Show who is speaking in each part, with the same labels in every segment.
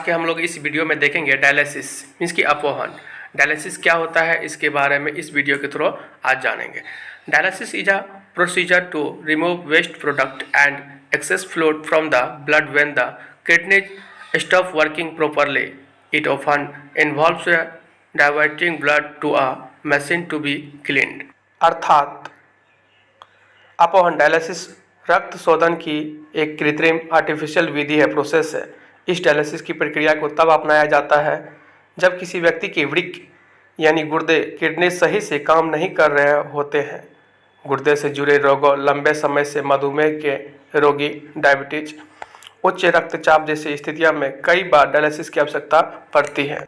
Speaker 1: के हम लोग इस वीडियो में देखेंगे डायलिसिस मीन्स की अपवहन। डायलिसिस क्या होता है इसके बारे में इस वीडियो के थ्रू आज जानेंगे। Dialysis is a procedure to remove waste product and excess fluid from the blood when the kidneys stop working properly. It often involves diverting blood to a machine to be cleaned. अर्थात अपवहन dialysis रक्त शोधन की एक कृत्रिम artificial विधि है, process है। इस डायलिसिस की प्रक्रिया को तब अपनाया जाता है जब किसी व्यक्ति के वृक्क यानी गुर्दे किडनी सही से काम नहीं कर रहे होते हैं। गुर्दे से जुड़े रोगों, लंबे समय से मधुमेह के रोगी, डायबिटीज, उच्च रक्तचाप जैसी स्थितियों में कई बार डायलिसिस की आवश्यकता पड़ती है।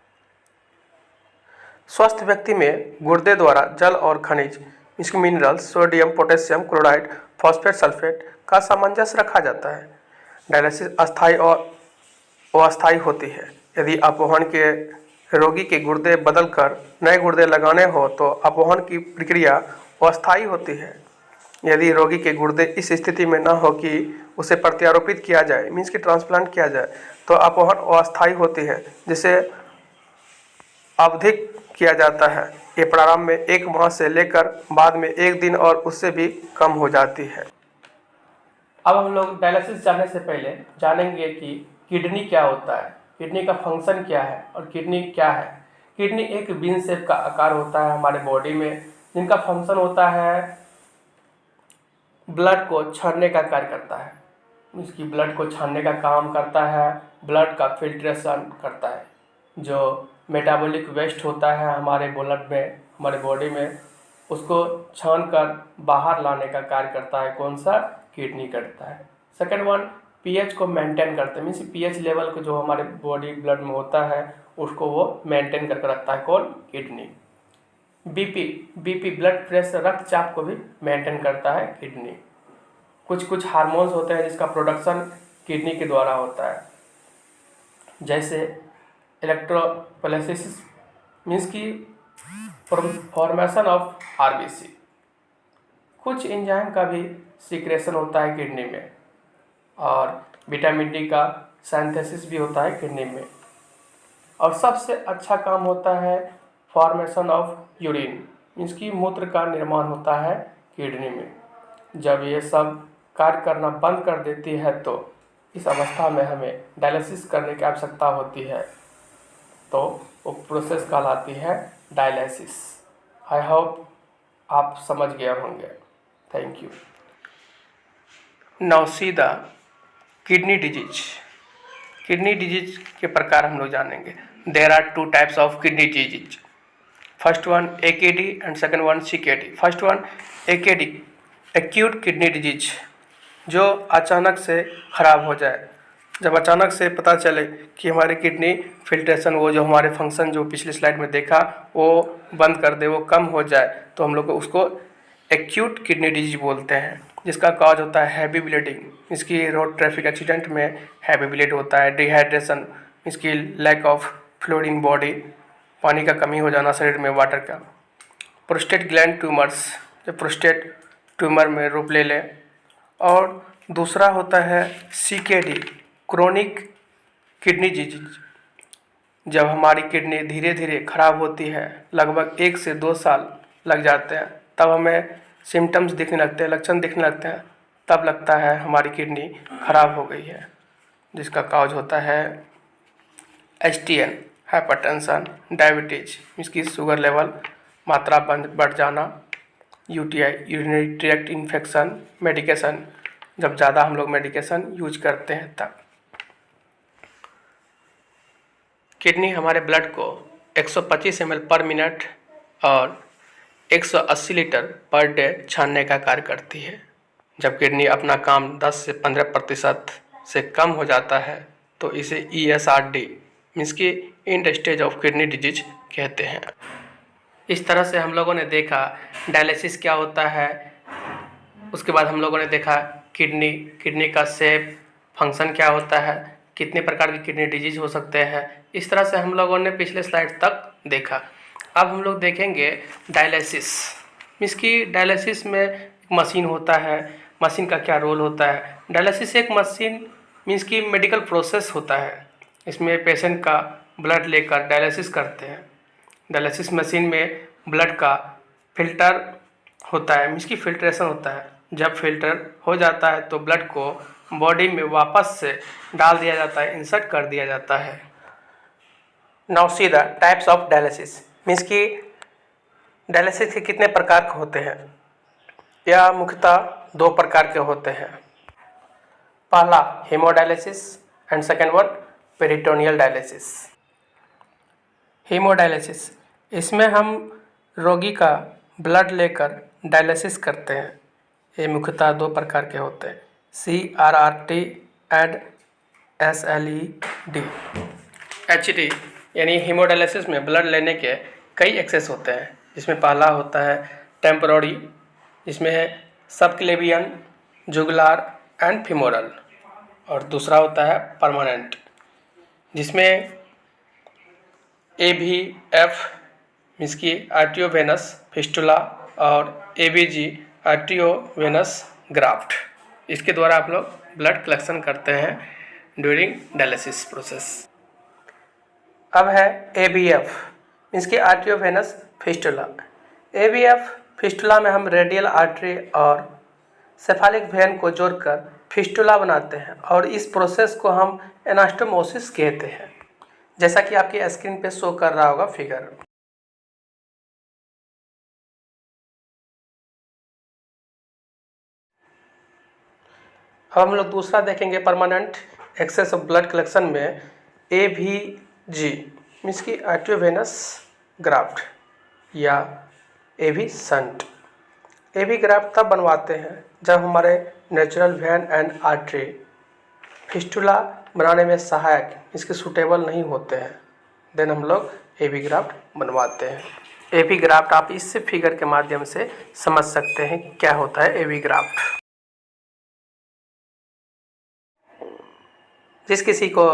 Speaker 1: स्वस्थ व्यक्ति में गुर्दे द्वारा जल और खनिज इसके minerals, sodium, potassium chloride, phosphate, sulphate का सामंजस्य रखा जाता है। डायलिसिस अस्थायी और अस्थायी होती है। यदि अपवहन के रोगी के गुर्दे बदलकर नए गुर्दे लगाने हो तो अपवहन की प्रक्रिया अस्थायी होती है। यदि रोगी के गुर्दे इस स्थिति में न हो कि उसे प्रत्यारोपित किया जाए मीन्स कि ट्रांसप्लांट किया जाए तो अपवहन अस्थायी होती है, जिसे आवधिक किया जाता है। ये प्रारंभ में 1 माह से लेकर बाद में 1 दिन और उससे भी कम हो जाती है। अब हम लोग डायलिसिस जाने से पहले जानेंगे कि किडनी क्या होता है, किडनी का फंक्शन क्या है और किडनी क्या है। किडनी एक बीन शेप का आकार होता है हमारे बॉडी में, जिनका फंक्शन होता है ब्लड को छानने का कार्य करता है। इसकी ब्लड को छानने का काम करता है, ब्लड का फिल्ट्रेशन करता है। जो मेटाबॉलिक वेस्ट होता है हमारे ब्लड में, हमारे बॉडी में, उसको छान कर बाहर लाने का कार्य करता है। कौन सा? किडनी करता है। सेकेंड वन, पीएच को मेंटेन करते हैं, मीन्स पीएच लेवल को जो हमारे बॉडी ब्लड में होता है उसको वो मेंटेन करके रखता है। कौन? किडनी। बीपी ब्लड प्रेशर, रक्तचाप को भी मेंटेन करता है किडनी। कुछ हार्मोन्स होते हैं जिसका प्रोडक्शन किडनी के द्वारा होता है, जैसे इलेक्ट्रोपोलिसिस मीन्स की फॉर्मेशन ऑफ आरबीसी। कुछ एंजाइम का भी सीक्रेशन होता है किडनी में, और विटामिन डी का सिंथेसिस भी होता है किडनी में। और सबसे अच्छा काम होता है फॉर्मेशन ऑफ यूरिन मीन्स की मूत्र का निर्माण होता है किडनी में। जब ये सब कार्य करना बंद कर देती है तो इस अवस्था में हमें डायलिसिस करने की आवश्यकता होती है, तो वो प्रोसेस कहलाती है डायलिसिस। आई होप आप समझ गए होंगे। Thank you. Now see the kidney disease. Kidney disease के प्रकार हम लोग जानेंगे। There are 2 types of kidney disease. First one AKD and second one CKD। First one AKD, acute kidney disease, जो अचानक से खराब हो जाए। जब अचानक से पता चले कि हमारी किडनी फिल्ट्रेशन, वो जो हमारे फंक्शन जो पिछली स्लाइड में देखा वो बंद कर दे, वो कम हो जाए, तो हम लोग उसको एक्यूट किडनी डिजीज बोलते हैं, जिसका कॉज होता है हैवी ब्लीडिंग। इसकी रोड ट्रैफिक एक्सीडेंट में हैवी ब्लीड होता है। डिहाइड्रेशन, इसकी lack of fluid in body, पानी का कमी हो जाना शरीर में, वाटर का। प्रोस्टेट ग्लैंड ट्यूमर्स, जो प्रोस्टेट ट्यूमर में रूप ले ले। और दूसरा होता है CKD, क्रोनिक किडनी डिजीज, जब हमारी किडनी धीरे धीरे खराब होती है, लगभग 1 से 2 साल लग जाते हैं, तब हमें सिम्टम्स दिखने लगते हैं, लक्षण दिखने लगते हैं, तब लगता है हमारी किडनी खराब हो गई है, जिसका कॉज होता है STN, हाइपरटेंशन, डायबिटीज, इसकी शुगर लेवल मात्रा बढ़ जाना, UTI, urinary tract infection, medication, जब ज़्यादा हम लोग मेडिकेशन यूज करते हैं तब। किडनी हमारे ब्लड को 125 ml पर मिनट और 180 लीटर पर डे छानने का कार्य करती है। जब किडनी अपना काम 10 से 15% से कम हो जाता है तो इसे ESRD मीन्स की and stage of kidney disease कहते हैं। इस तरह से हम लोगों ने देखा डायलिसिस क्या होता है। उसके बाद हम लोगों ने देखा किडनी का शेप, फंक्शन क्या होता है, कितने प्रकार की किडनी डिजीज हो सकते हैं। इस तरह से हम लोगों ने पिछले स्लाइड तक देखा। अब हम लोग देखेंगे डायलिसिस मीन्स की डायलिसिस में एक मशीन होता है, मशीन का क्या रोल होता है। डायलिसिस एक मशीन मीन्स की मेडिकल प्रोसेस होता है। इसमें पेशेंट का ब्लड लेकर डायलिसिस करते हैं। डायलिसिस मशीन में ब्लड का फिल्टर होता है, मीन्स की फिल्ट्रेशन होता है। जब फिल्टर हो जाता है तो ब्लड को बॉडी में वापस से डाल दिया जाता है, इंसर्ट कर दिया जाता है। Now see the types of dialysis, means की डायलिसिस के कितने प्रकार के होते हैं। यह मुख्यतः 2 प्रकार के होते हैं। पहला haemodialysis and second one peritoneal dialysis. Haemodialysis, इसमें हम रोगी का ब्लड लेकर डायलिसिस करते हैं। ये मुख्यतः 2 प्रकार के होते हैं, CRRT एंड SLED। HT यानी हीमोडायलिसिस में ब्लड लेने के कई एक्सेस होते हैं, जिसमें पहला होता है टेम्पोररी, जिसमें है सबक्लेवियन, जुगुलार एंड फीमोरल, और दूसरा होता है परमानेंट, जिसमें AVF मीन्स की आर्टियोवेनस फिस्टुला और AVG आर्टियोवेनस ग्राफ्ट। इसके द्वारा आप लोग ब्लड कलेक्शन करते हैं ड्यूरिंग डायलिसिस प्रोसेस। अब है AVF मीन्स की आर्टियोवेनस फिस्टुला। AVF फिस्टुला में हम रेडियल आर्टरी और सेफालिक वेन को जोड़कर फिस्टुला बनाते हैं, और इस प्रोसेस को हम एनास्टोमोसिस कहते हैं, जैसा कि आपकी स्क्रीन पे शो कर रहा होगा फिगर। अब हम लोग दूसरा देखेंगे permanent access of blood collection में AVG मीन्स की आर्टियोवेनस ग्राफ्ट या AV शंट। AV ग्राफ्ट तब बनवाते हैं जब हमारे natural vein and artery fistula बनाने में सहायक इसके सूटेबल नहीं होते हैं, देन हम लोग AV ग्राफ्ट बनवाते हैं। AV ग्राफ्ट आप इस फिगर के माध्यम से समझ सकते हैं कि क्या होता है AV ग्राफ्ट। जिस किसी को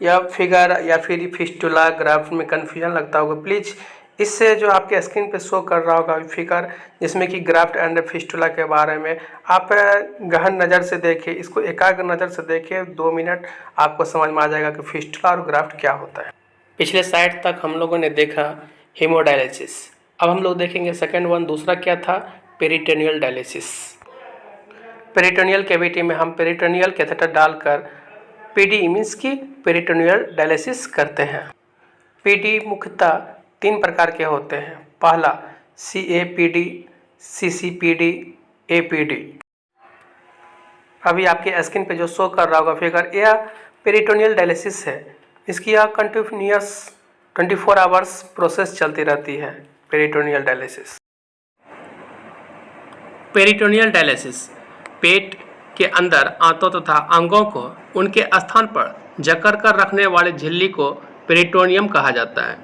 Speaker 1: यह फिगर या फिर फिस्टुला ग्राफ्ट में कन्फ्यूजन लगता होगा, प्लीज़ इससे जो आपके स्क्रीन पे शो कर रहा होगा फिगर, जिसमें कि ग्राफ्ट एंड फिस्टुला के बारे में आप गहन नज़र से देखें, इसको एकाग्र नज़र से देखें, 2 मिनट आपको समझ में आ जाएगा कि फिस्टुला और ग्राफ्ट क्या होता है। पिछले साइड तक हम लोगों ने देखा हीमोडायलिसिस। अब हम लोग देखेंगे सेकेंड वन, दूसरा क्या था, पेरिटोनियल डायलिसिस। पेरिटोनियल कैविटी में हम पेरिटोनियल कैथेटर डालकर PD मीन्स की पेरिटोनियल डायलिसिस करते हैं। PD मुख्यतः 3 प्रकार के होते हैं। पहला CAPD, CCPD, APD। अभी आपके स्क्रीन पे जो शो कर रहा होगा फिगर, यह पेरिटोनियल डायलिसिस है। इसकी यह कंटिन्यूअस 24 आवर्स प्रोसेस चलती रहती है, पेरिटोनियल डायलिसिस। पेरिटोनियल डायलिसिस पेट के अंदर आंतों तथा अंगों को उनके स्थान पर जकड़ कर रखने वाले झिल्ली को पेरिटोनियम कहा जाता है।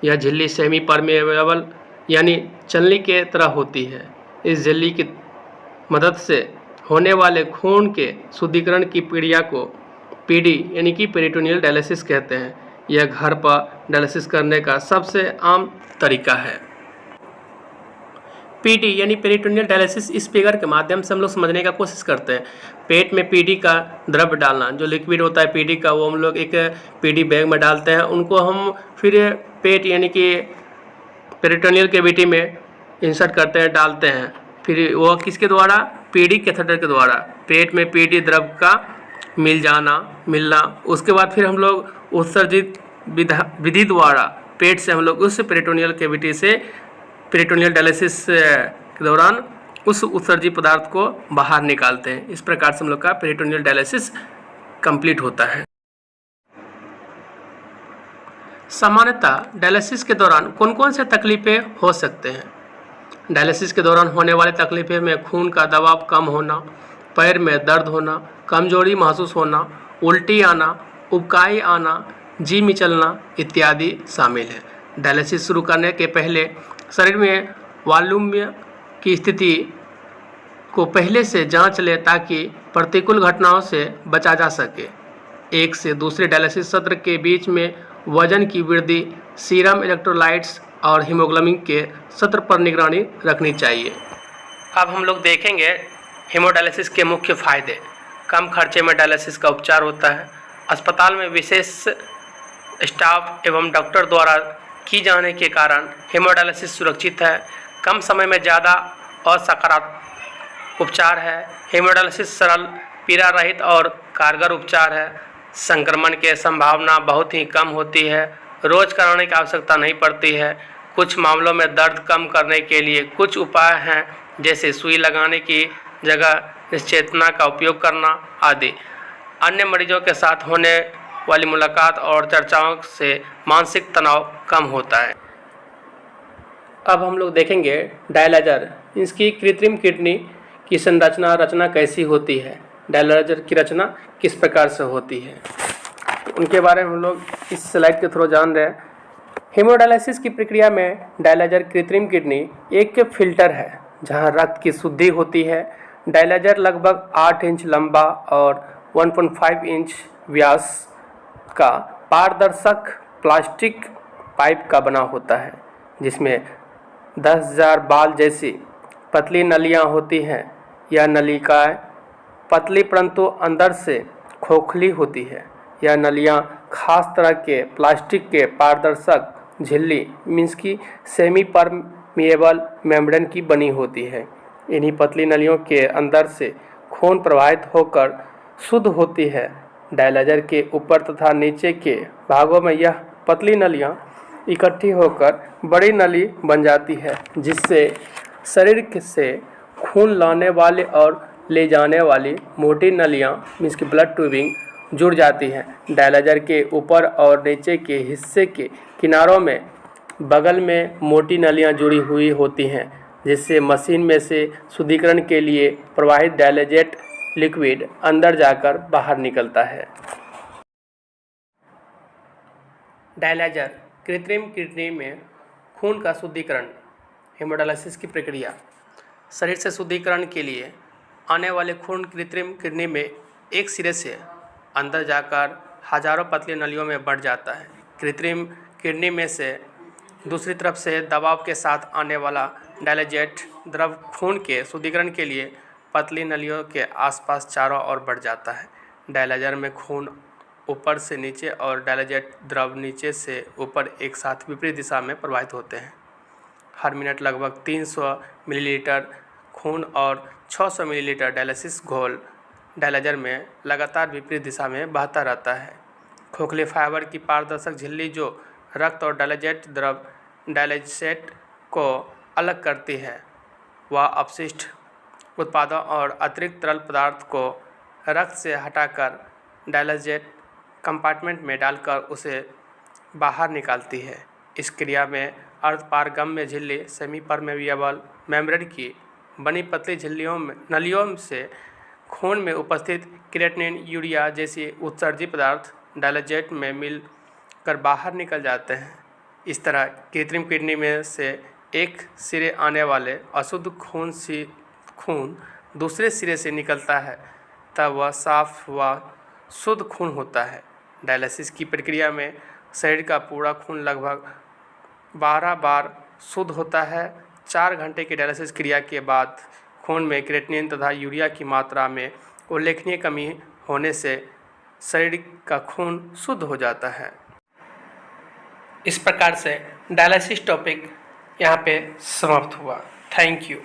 Speaker 1: यह झिल्ली सेमी परमेएबल यानी चलनी के तरह होती है। इस झिल्ली की मदद से होने वाले खून के शुद्धिकरण की प्रक्रिया को PD यानी कि पेरिटोनियल डायलिसिस कहते हैं। यह घर पर डायलिसिस करने का सबसे आम तरीका है। PD यानी पेरिटोनियल डायलिसिस, इस फिगर के माध्यम से हम लोग समझने का कोशिश करते हैं। पेट में PD का द्रव्य डालना, जो लिक्विड होता है PD का, वो हम लोग एक PD बैग में डालते हैं। उनको हम फिर पेट यानी कि पेरिटोनियल कैविटी में इंसर्ट करते हैं, डालते हैं। फिर वो किसके द्वारा, PD कैथेटर के द्वारा पेट में PD द्रव्य का मिलना, उसके बाद फिर हम लोग उत्सर्जित विधि द्वारा पेट से हम लोग उस पेरिटोनियल कैविटी से पेरिटोनियल डायलिसिस के दौरान उस उत्सर्जित पदार्थ को बाहर निकालते हैं। इस प्रकार से हम लोग का पेरिटोनियल डायलिसिस कंप्लीट होता है। सामान्यतः डायलिसिस के दौरान कौन कौन से तकलीफें हो सकते हैं। डायलिसिस के दौरान होने वाली तकलीफें में खून का दबाव कम होना, पैर में दर्द होना, कमजोरी महसूस होना, उल्टी आना, उबकाई आना, जी मिचलना इत्यादि शामिल है। डायलिसिस शुरू करने के पहले शरीर में वॉल्यूम की स्थिति को पहले से जांच ले ताकि प्रतिकूल घटनाओं से बचा जा सके। एक से दूसरे डायलिसिस सत्र के बीच में वजन की वृद्धि, सीरम इलेक्ट्रोलाइट्स और हीमोग्लोबिन के सत्र पर निगरानी रखनी चाहिए। अब हम लोग देखेंगे हीमोडायलिसिस के मुख्य फायदे। कम खर्चे में डायलिसिस का उपचार होता है। अस्पताल में विशेष स्टाफ एवं डॉक्टर द्वारा की जाने के कारण हेमोडायलिसिस सुरक्षित है, कम समय में ज़्यादा और सकारात्मक उपचार है। हेमोडायलिसिस सरल, पीड़ा रहित और कारगर उपचार है। संक्रमण की संभावना बहुत ही कम होती है। रोज कराने की आवश्यकता नहीं पड़ती है। कुछ मामलों में दर्द कम करने के लिए कुछ उपाय हैं, जैसे सुई लगाने की जगह निश्चेतना का उपयोग करना आदि। अन्य मरीजों के साथ होने वाली मुलाकात और चर्चाओं से मानसिक तनाव कम होता है। अब हम लोग देखेंगे डायलाइजर, इसकी कृत्रिम किडनी की रचना कैसी होती है, डायलाइजर की रचना किस प्रकार से होती है, उनके बारे में हम लोग इस स्लाइड के थ्रू जान रहे हैं। हेमोडायलिसिस की प्रक्रिया में डायलाइजर कृत्रिम किडनी एक फिल्टर है जहां रक्त की शुद्धि होती है। डायलाइजर लगभग 8 इंच लंबा और 1.5 इंच व्यास का पारदर्शक प्लास्टिक पाइप का बना होता है, जिसमें 10,000 बाल जैसी पतली नलियां होती हैं। यह नलिकाएं पतली परंतु अंदर से खोखली होती है। यह नलियां खास तरह के प्लास्टिक के पारदर्शक झिल्ली मीन्स की सेमी परमिएबल मेम्ब्रेन की बनी होती है। इन्हीं पतली नलियों के अंदर से खून प्रवाहित होकर शुद्ध होती है। डायलाइजर के ऊपर तथा नीचे के भागों में यह पतली नलियां इकट्ठी होकर बड़ी नली बन जाती है, जिससे शरीर से खून लाने वाले और ले जाने वाली मोटी नलियां मीन्स की ब्लड ट्यूबिंग जुड़ जाती हैं। डायलाइजर के ऊपर और नीचे के हिस्से के किनारों में बगल में मोटी नलियां जुड़ी हुई होती हैं, जिससे मशीन में से शुद्धिकरण के लिए प्रवाहित डायलाइजेट लिक्विड अंदर जाकर बाहर निकलता है। डायलाइजर कृत्रिम किडनी में खून का शुद्धिकरण, हेमोडायलिसिस की प्रक्रिया। शरीर से शुद्धिकरण के लिए आने वाले खून कृत्रिम किडनी में एक सिरे से अंदर जाकर हजारों पतली नलियों में बढ़ जाता है। कृत्रिम किडनी में से दूसरी तरफ से दबाव के साथ आने वाला डायलाइजेट द्रव खून के शुद्धिकरण के लिए पतली नलियों के आसपास चारों ओर बढ़ जाता है। डायलाइजर में खून ऊपर से नीचे और डायलाइजेट द्रव नीचे से ऊपर एक साथ विपरीत दिशा में प्रवाहित होते हैं। हर मिनट लगभग 300 मिलीलीटर खून और 600 मिलीलीटर डायलिसिस घोल डायलाइजर में लगातार विपरीत दिशा में बहता रहता है। खोखले फाइबर की पारदर्शक झिल्ली जो रक्त और डायलाइजेट द्रव डायलाइजेट को अलग करती है, वह अपशिष्ट उत्पादों और अतिरिक्त तरल पदार्थ को रक्त से हटाकर डायलाइजेट कंपार्टमेंट में डालकर उसे बाहर निकालती है। इस क्रिया में अर्धपारगम्य झिल्ली सेमी परमेबल मेम्ब्रेन की बनी पतली नलियों से खून में उपस्थित क्रिएटिनिन, यूरिया जैसी उत्सर्जित पदार्थ डायलाइजेट में मिल कर बाहर निकल जाते हैं। इस तरह कृत्रिम किडनी में से एक सिरे आने वाले अशुद्ध खून दूसरे सिरे से निकलता है, तब वह साफ व शुद्ध खून होता है। डायलिसिस की प्रक्रिया में शरीर का पूरा खून लगभग 12 बार शुद्ध होता है। 4 घंटे की डायलिसिस क्रिया के बाद खून में क्रिएटिनिन तथा यूरिया की मात्रा में उल्लेखनीय कमी होने से शरीर का खून शुद्ध हो जाता है। इस प्रकार से डायलिसिस टॉपिक यहाँ पे समाप्त हुआ। Thank you.